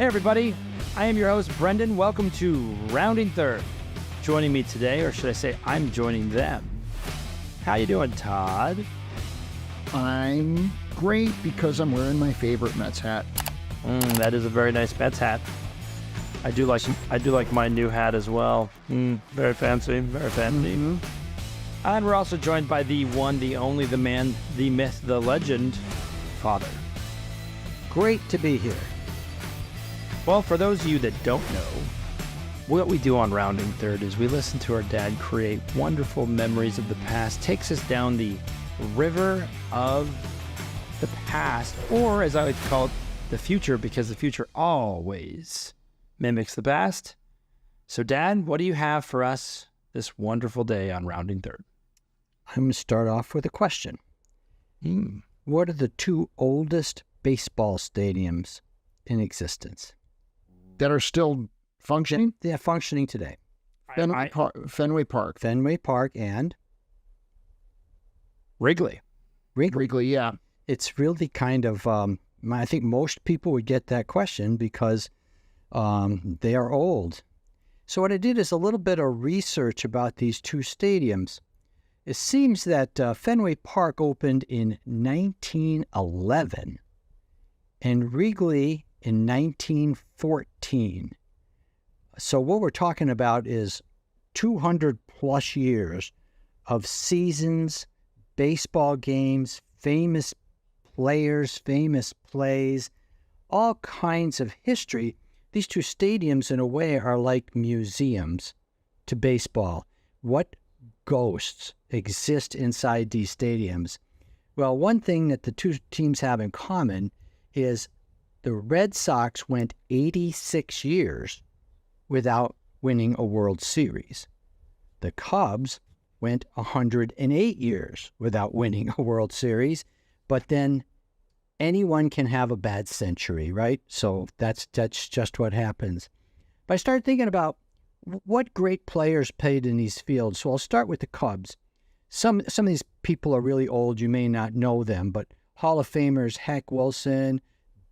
Hey everybody, I am your host Brendan. Welcome to Rounding Third. Joining me today, or should I say I'm joining them. How you doing, Todd? I'm great because I'm wearing my favorite Mets hat. That is a very nice Mets hat. I do like my new hat as well. Very fancy, very fancy. And we're also joined by the one, the only, the man, the myth, the legend, Father. Great to be here. Well, for those of you that don't know, what we do on Rounding Third is we listen to our dad create wonderful memories of the past, takes us down the river of the past, or as I like to call it, the future, because the future always mimics the past. So, Dad, what do you have for us this wonderful day on Rounding Third? I'm going to start off with a question. What are the two oldest baseball stadiums in existence? That are still functioning? They're functioning today. Fenway Park. Fenway Park and Wrigley. Wrigley, yeah. It's really kind of, I think most people would get that question because they are old. So what I did is a little bit of research about these two stadiums. It seems that Fenway Park opened in 1911 and Wrigley in 1914. So what we're talking about is 200 plus years of seasons, baseball games, famous players, famous plays, all kinds of history. These two stadiums, in a way, are like museums to baseball. What ghosts exist inside these stadiums? Well, one thing that the two teams have in common is the Red Sox went 86 years without winning a World Series. The Cubs went 108 years without winning a World Series, but then anyone can have a bad century, right? So that's just what happens. But I started thinking about what great players played in these fields. So I'll start with the Cubs. Some of these people are really old. You may not know them, but Hall of Famers Hank Wilson,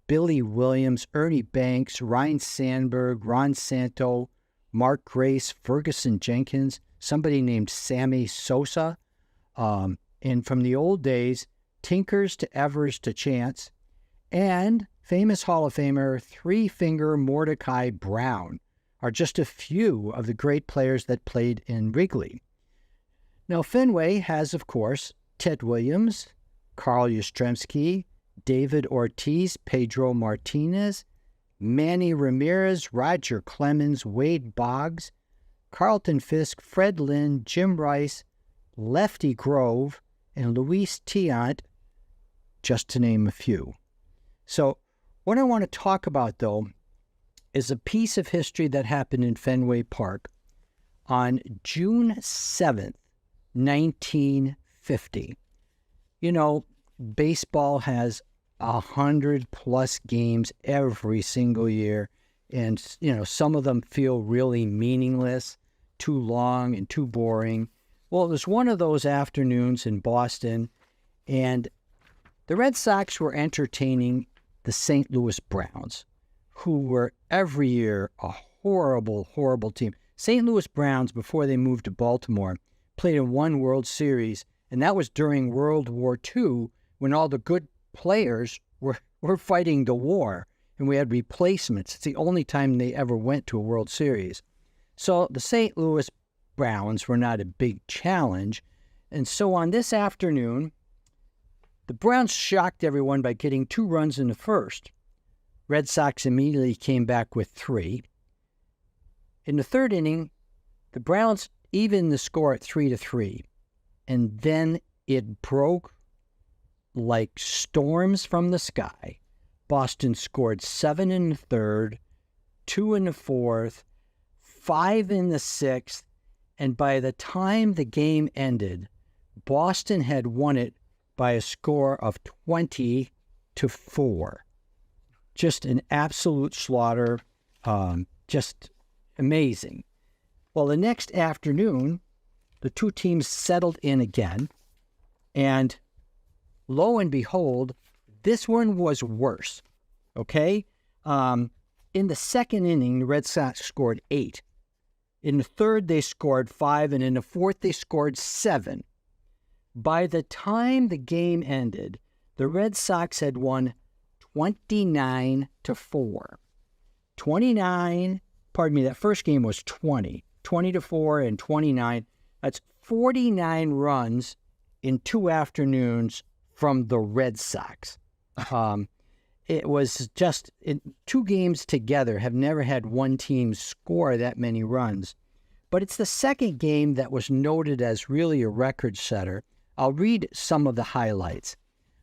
Billy Williams, Ernie Banks, Ryne Sandberg, Ron Santo, Mark Grace, Ferguson Jenkins, somebody named Sammy Sosa, and from the old days, Tinkers to Evers to Chance, and famous Hall of Famer Three-Finger Mordecai Brown are just a few of the great players that played in Wrigley. Now, Fenway has, of course, Ted Williams, Carl Yastrzemski, David Ortiz, Pedro Martinez, Manny Ramirez, Roger Clemens, Wade Boggs, Carlton Fisk, Fred Lynn, Jim Rice, Lefty Grove, and Luis Tiant, just to name a few. So what I want to talk about, though, is a piece of history that happened in Fenway Park on June 7th, 1950. You know, baseball has 100 plus games every single year, and some of them feel really meaningless, too long and too boring. Well, it was one of those afternoons in Boston, and the Red Sox were entertaining the St. Louis Browns, who were every year a horrible, horrible team. St. Louis Browns, before they moved to Baltimore, played in one World Series, and that was during World War II, when all the good players were fighting the war, and we had replacements. It's the only time they ever went to a World Series. So the St. Louis Browns were not a big challenge, and so on this afternoon, the Browns shocked everyone by getting 2 runs in the first. Red Sox immediately came back with 3. In the third inning, the Browns evened the score at 3-3, and then it broke like storms from the sky. Boston scored 7 in the third, 2 in the fourth, 5 in the sixth, and by the time the game ended, Boston had won it by a score of 20-4. Just an absolute slaughter, just amazing. Well, the next afternoon, the two teams settled in again, and lo and behold, this one was worse, okay? In the second inning, the Red Sox scored 8. In the third, they scored 5, and in the fourth, they scored 7. By the time the game ended, the Red Sox had won 29-4. that first game was 20-4 and 29. That's 49 runs in 2 afternoons from the Red Sox. It was just 2 games together have never had one team score that many runs. But it's the second game that was noted as really a record setter. I'll read some of the highlights.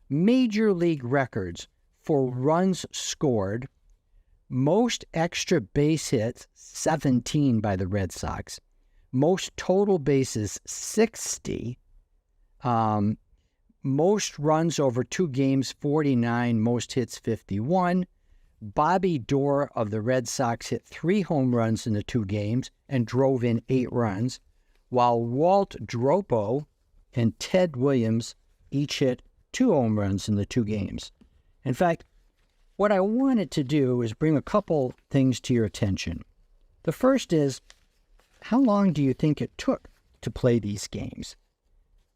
Major league records for runs scored, most extra base hits, 17 by the Red Sox, most total bases, 60, most runs over 2 games, 49, most hits, 51. Bobby Doerr of the Red Sox hit 3 home runs in the 2 games and drove in 8 runs, while Walt Dropo and Ted Williams each hit 2 home runs in the 2 games. In fact, what I wanted to do is bring a couple things to your attention. The first is, how long do you think it took to play these games?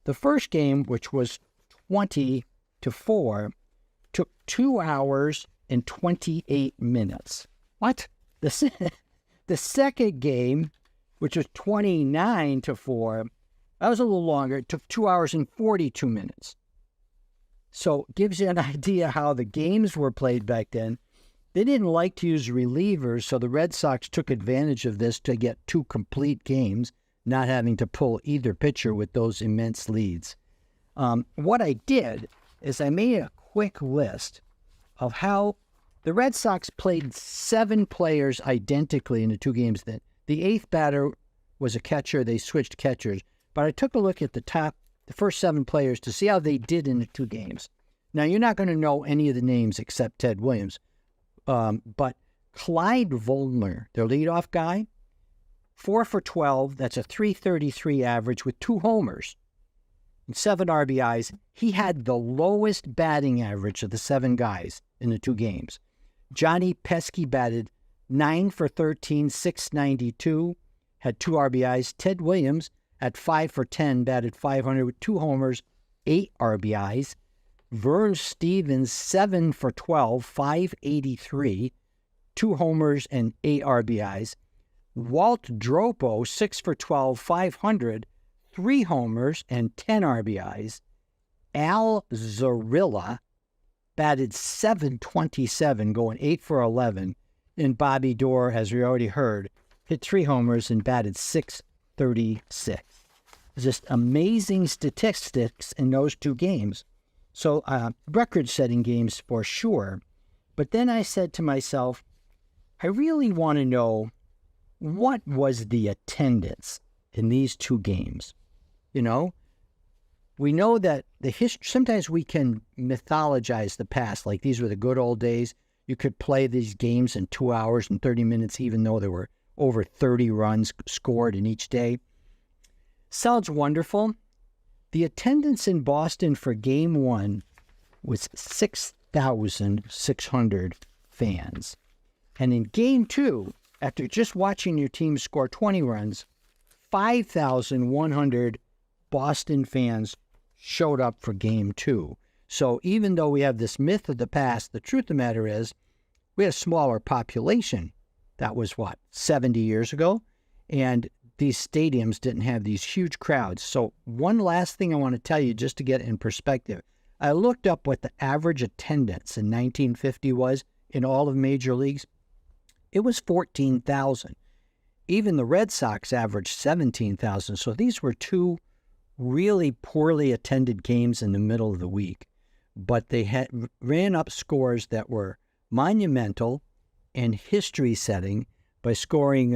The first game, which was 20-4, took 2 hours and 28 minutes. What? The second game, which was 29-4, that was a little longer. It took 2 hours and 42 minutes. So it gives you an idea how the games were played back then. They didn't like to use relievers, so the Red Sox took advantage of this to get 2 complete games, not having to pull either pitcher with those immense leads. What I did is I made a quick list of how the Red Sox played 7 players identically in the 2 games. The 8th batter was a catcher. They switched catchers. But I took a look at the first 7 players to see how they did in the 2 games. Now, you're not going to know any of the names except Ted Williams. But Clyde Vollmer, their leadoff guy, 4 for 12. That's a .333 average with 2 homers and 7 RBIs. He had the lowest batting average of the 7 guys in the 2 games. Johnny Pesky batted 9 for 13, .692, had 2 RBIs. Ted Williams at 5 for 10, batted .500 with 2 homers, 8 RBIs. Vern Stevens, 7 for 12, .583, 2 homers and 8 RBIs. Walt Dropo, 6 for 12, .500, 3 homers and 10 RBIs. Al Zarilla batted .727, going 8 for 11. And Bobby Doerr, as we already heard, hit 3 homers and batted .636. Just amazing statistics in those 2 games. So record-setting games for sure. But then I said to myself, I really want to know what was the attendance in these 2 games. You know, we know that the history, sometimes we can mythologize the past, like these were the good old days. You could play these games in 2 hours and 30 minutes, even though there were over 30 runs scored in each day. Sounds wonderful. The attendance in Boston for Game 1 was 6,600 fans. And in Game 2, after just watching your team score 20 runs, 5,100 Boston fans showed up for Game 2. So even though we have this myth of the past, the truth of the matter is we had a smaller population. That was, 70 years ago? And these stadiums didn't have these huge crowds. So one last thing I want to tell you, just to get it in perspective. I looked up what the average attendance in 1950 was in all of major leagues. It was 14,000. Even the Red Sox averaged 17,000. So these were 2 really poorly attended games in the middle of the week. But they ran up scores that were monumental and history-setting by scoring,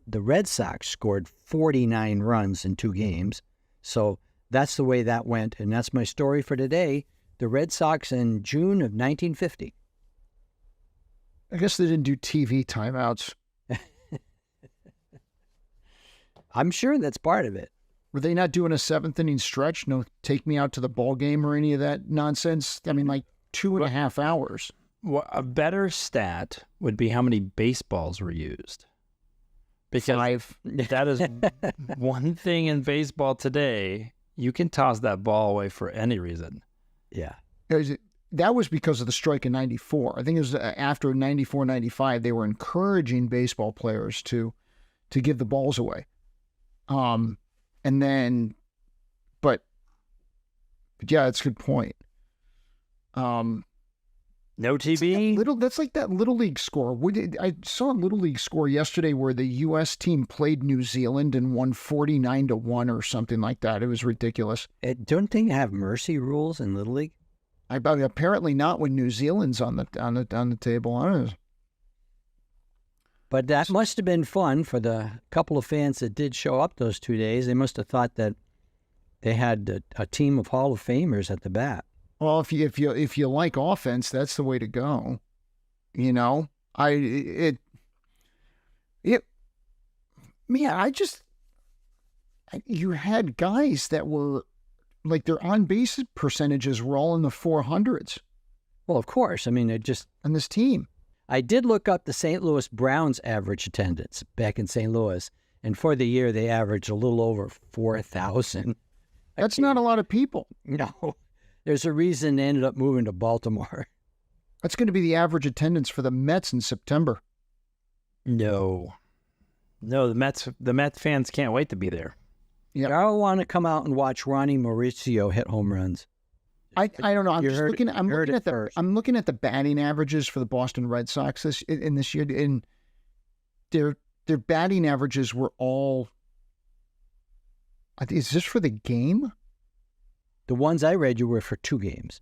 the Red Sox scored 49 runs in 2 games. So that's the way that went. And that's my story for today. The Red Sox in June of 1950. I guess they didn't do TV timeouts. I'm sure that's part of it. Were they not doing a 7th inning stretch? No, take me out to the ball game or any of that nonsense? I mean, like 2.5 hours. a better stat would be how many baseballs were used. Because 5. that is one thing in baseball today. You can toss that ball away for any reason. Yeah. That was because of the strike in 94. I think it was after 94, 95, they were encouraging baseball players to give the balls away. And then, but yeah, it's a good point. No TB? That's like that Little League score. I saw a Little League score yesterday where the U.S. team played New Zealand and won 49-1 or something like that. It was ridiculous. Don't they have mercy rules in Little League? Apparently not when New Zealand's on the table. I don't know. But that must have been fun for the couple of fans that did show up those 2 days. They must have thought that they had a team of Hall of Famers at the bat. Well, if you like offense, that's the way to go. You know, you had guys that were like their on base percentages were all in the 400s. Well, of course. I mean, on this team. I did look up the St. Louis Browns average attendance back in St. Louis, and for the year they averaged a little over 4,000. That's not a lot of people. No. There's a reason they ended up moving to Baltimore. That's going to be the average attendance for the Mets in September. No, the Mets fans can't wait to be there. Yeah, I want to come out and watch Ronnie Mauricio hit home runs. I don't know. I'm looking at the batting averages for the Boston Red Sox this year, and their batting averages were all. Is this for the game? The ones I read you were for 2 games.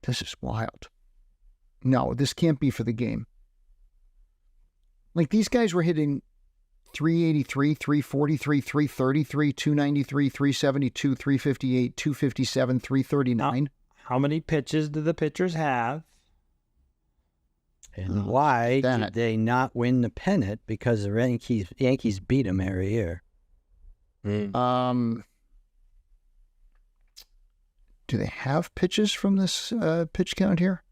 This is wild. No, this can't be for the game. Like, these guys were hitting 383, 343, 333, 293, 372, 358, 257, 339. How many pitches do the pitchers have? And why did they not win the pennant? Because the Yankees beat them every year. Do they have pitches from this pitch count here?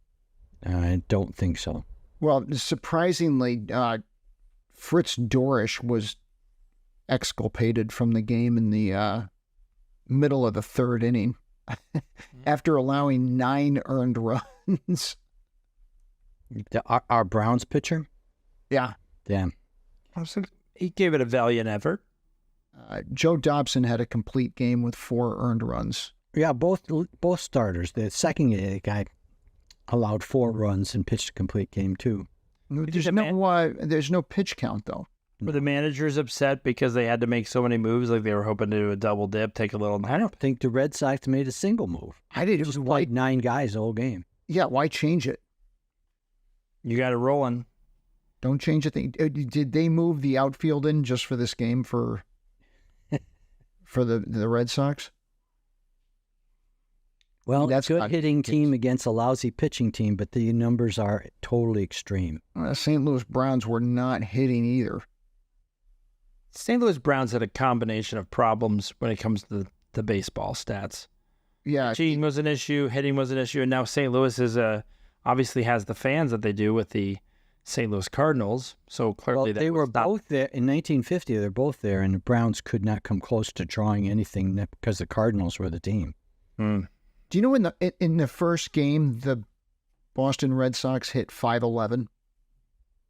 I don't think so. Well, surprisingly, Fritz Dorisch was exculpated from the game in the middle of the 3rd inning after allowing 9 earned runs. Our Browns pitcher? Yeah. Damn. He gave it a valiant effort. Joe Dobson had a complete game with 4 earned runs. Yeah, both starters. The second guy allowed 4 runs and pitched a complete game too. There's no pitch count though. Were the managers upset because they had to make so many moves, like they were hoping to do a double dip, take a little? I don't think the Red Sox made a single move. I did. It was like 9 guys the whole game. Yeah, why change it? You got it rolling. Don't change a thing. Did they move the outfield in just for this game for the Red Sox? Well, that's a good hitting team against a lousy pitching team, but the numbers are totally extreme. St. Louis Browns were not hitting either. St. Louis Browns had a combination of problems when it comes to the baseball stats. Yeah, cheating was an issue, hitting was an issue, and now St. Louis is obviously has the fans that they do with the St. Louis Cardinals. So clearly, they were both there in 1950. They're both there, and the Browns could not come close to drawing anything because the Cardinals were the team. Do you know in the first game the Boston Red Sox hit 511?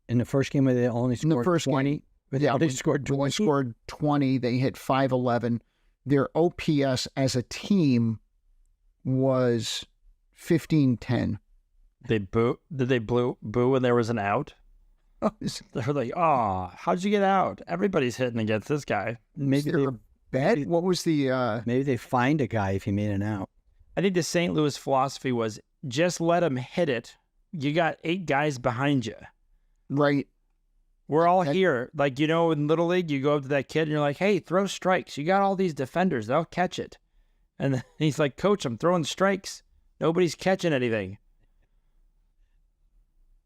In the first game, where they only scored 20? Yeah, they scored 20. They scored 20. They hit 511. Their OPS as a team was 1510. Did they boo when there was an out? They were like, "Oh, how'd you get out? Everybody's hitting against this guy." Maybe they bet. What was the? Maybe they fined a guy if he made an out. I think the St. Louis philosophy was just let him hit it. You got 8 guys behind you. Right. We're all here. Like, in Little League, you go up to that kid and you're like, hey, throw strikes. You got all these defenders. They'll catch it. And then he's like, Coach, I'm throwing strikes. Nobody's catching anything.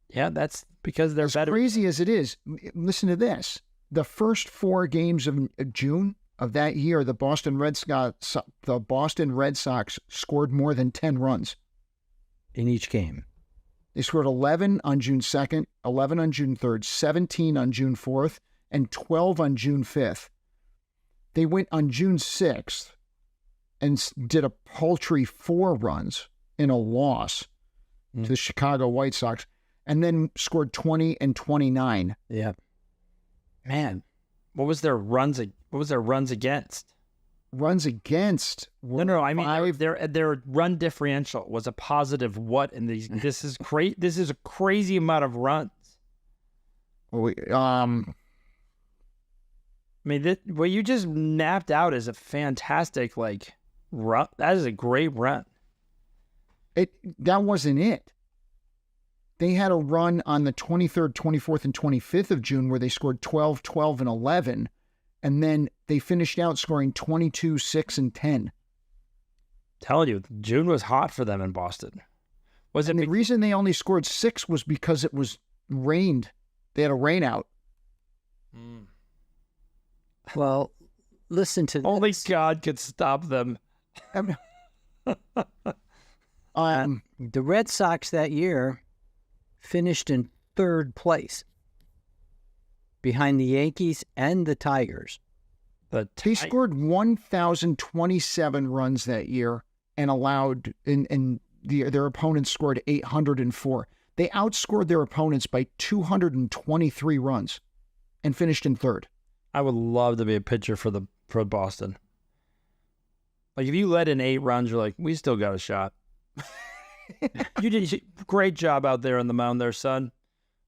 Yeah, that's because they're better. As crazy as it is, listen to this. The first 4 games of June of that year, the Boston Red Sox scored more than 10 runs. in each game. They scored 11 on June 2nd, 11 on June 3rd, 17 on June 4th, and 12 on June 5th. They went on June 6th and did a paltry 4 runs in a loss to the Chicago White Sox, and then scored 20 and 29. Yeah. Man, what was their runs against? Runs against? No. I mean, their run differential was a positive what in these? This is great. This is a crazy amount of runs. I mean, what you just napped out is a fantastic run. That is a great run. That wasn't it. They had a run on the 23rd, 24th, and 25th of June where they scored 12, 12, and 11. And then they finished out scoring 22, 6, and 10. Telling you, June was hot for them in Boston. The reason they only scored 6 was because it was rained. They had a rain out. Well, listen to only this. God could stop them. The Red Sox that year finished in 3rd place behind the Yankees and the Tigers. They scored 1,027 runs that year and allowed, their opponents scored 804. They outscored their opponents by 223 runs and finished in 3rd. I would love to be a pitcher for Boston. If you let in 8 runs, you're like, we still got a shot. You did a great job out there on the mound there, son.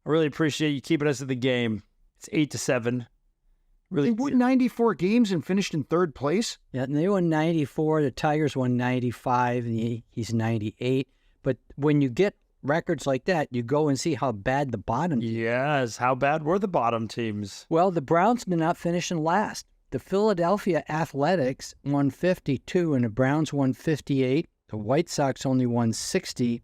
I really appreciate you keeping us at the game. It's 8-7. Really, they won 94 games and finished in 3rd place. Yeah, and they won 94. The Tigers won 95, and the Yankees 98. But when you get records like that, you go and see how bad the bottom teams. Yes, how bad were the bottom teams? Well, the Browns did not finish in last. The Philadelphia Athletics won 52, and the Browns won 58. The White Sox only won 60.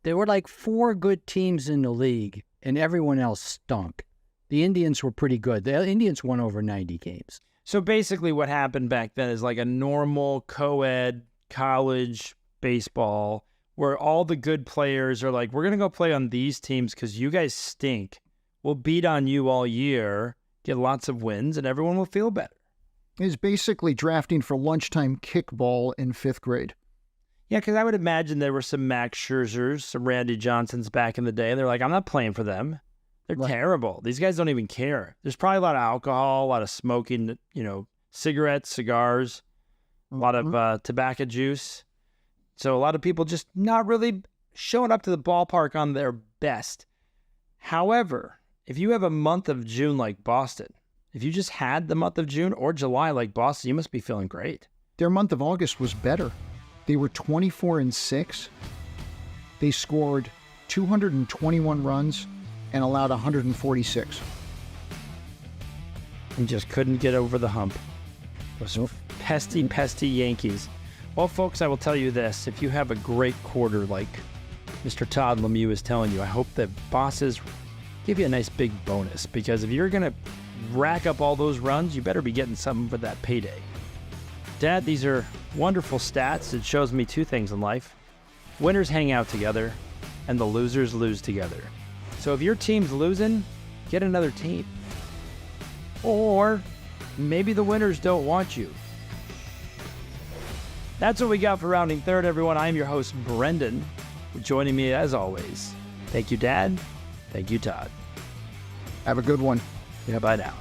There were 4 good teams in the league, and everyone else stunk. The Indians were pretty good. The Indians won over 90 games. So basically what happened back then is a normal co-ed college baseball where all the good players are we're going to go play on these teams because you guys stink. We'll beat on you all year, get lots of wins, and everyone will feel better. It's basically drafting for lunchtime kickball in 5th grade. Yeah, because I would imagine there were some Max Scherzers, some Randy Johnsons back in the day. They're I'm not playing for them. They're terrible. These guys don't even care. There's probably a lot of alcohol, a lot of smoking, cigarettes, cigars, a lot of tobacco juice. So a lot of people just not really showing up to the ballpark on their best. However, if you have a month of June like Boston, if you just had the month of June or July like Boston, you must be feeling great. Their month of August was better. They were 24-6. They scored 221 runs and allowed 146. And just couldn't get over the hump. Those pesty Yankees. Well, folks, I will tell you this. If you have a great quarter like Mr. Todd Lemieux is telling you, I hope that bosses give you a nice big bonus, because if you're going to rack up all those runs, you better be getting something for that payday. Dad, these are wonderful stats. It shows me 2 things in life. Winners hang out together, and the losers lose together. So if your team's losing, get another team. Or maybe the winners don't want you. That's what we got for Rounding Third, everyone. I'm your host, Brendan. Joining me as always. Thank you, Dad. Thank you, Todd. Have a good one. Yeah, bye now.